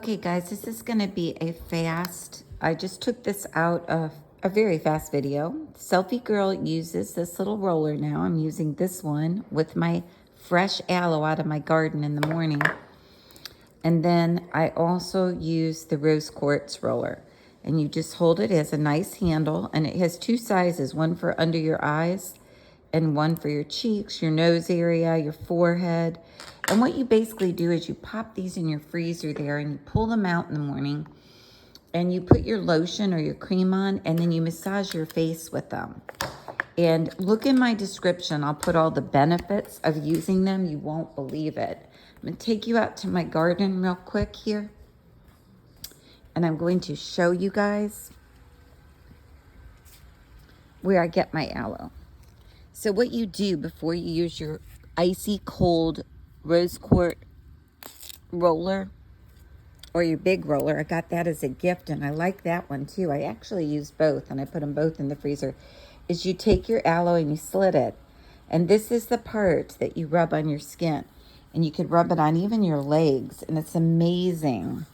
Okay guys, this is gonna be a fast, I just took this out of a very fast video. Selfie Girl uses this little roller now. I'm using this one with my fresh aloe out of my garden in the morning. And then I also use the rose quartz roller. And you just hold it, it has a nice handle, and it has two sizes, one for under your eyes and one for your cheeks, your nose area, your forehead. And what you basically do is you pop these in your freezer there and you pull them out in the morning and you put your lotion or your cream on and then you massage your face with them. And look in my description, I'll put all the benefits of using them. You won't believe it. I'm gonna take you out to my garden real quick here. And I'm going to show you guys where I get my aloe. So what you do before you use your icy cold rose quartz roller or your big roller, I got that as a gift and I like that one too. I actually use both and I put them both in the freezer. Is you take your aloe and you slit it. And this is the part that you rub on your skin. And you could rub it on even your legs and it's amazing.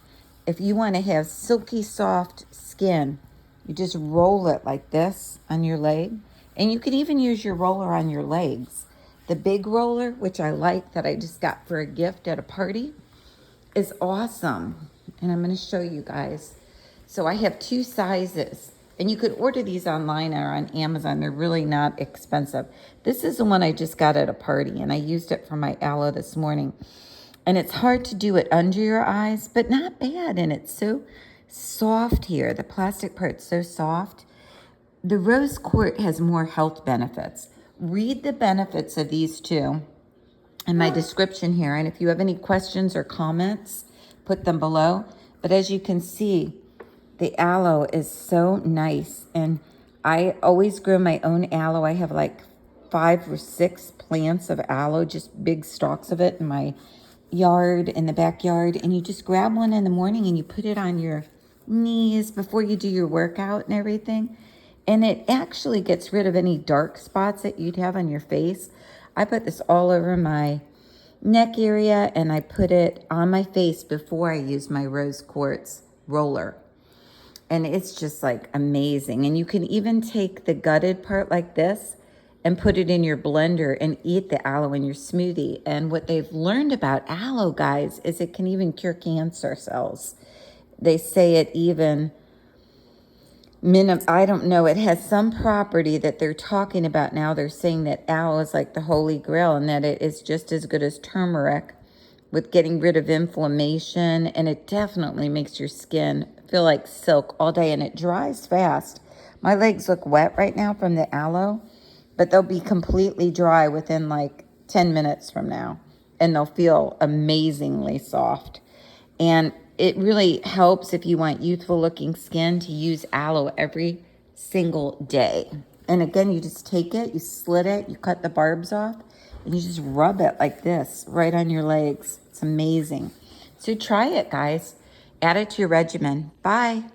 If you want to have silky soft skin, you just roll it like this on your leg. And you could even use your roller on your legs. The big roller, which I like, that I just got for a gift at a party, is awesome. And I'm going to show you guys. So I have two sizes. And you could order these online or on Amazon. They're really not expensive. This is the one I just got at a party. And I used it for my aloe this morning. And it's hard to do it under your eyes, but not bad. And it's so soft here. The plastic part's so soft. The rose quartz has more health benefits. Read the benefits of these two in my description here. And if you have any questions or comments, put them below. But as you can see, the aloe is so nice. And I always grow my own aloe. I have like 5 or 6 plants of aloe, just big stalks of it in my yard, in the backyard. And you just grab one in the morning and you put it on your knees before you do your workout and everything. And it actually gets rid of any dark spots that you'd have on your face. I put this all over my neck area and I put it on my face before I use my rose quartz roller. And it's just like amazing. And you can even take the gutted part like this and put it in your blender and eat the aloe in your smoothie. And what they've learned about aloe, guys, is it can even cure cancer cells. They say it even I don't know, it has some property that they're talking about now. They're saying that aloe is like the holy grail and that it is just as good as turmeric with getting rid of inflammation. And it definitely makes your skin feel like silk all day and it dries fast. My legs look wet right now from the aloe, but they'll be completely dry within like 10 minutes from now. And they'll feel amazingly soft. And it really helps if you want youthful looking skin to use aloe every single day. And again, you just take it, you slit it, you cut the barbs off, and you just rub it like this right on your legs. It's amazing. So try it, guys. Add it to your regimen. Bye.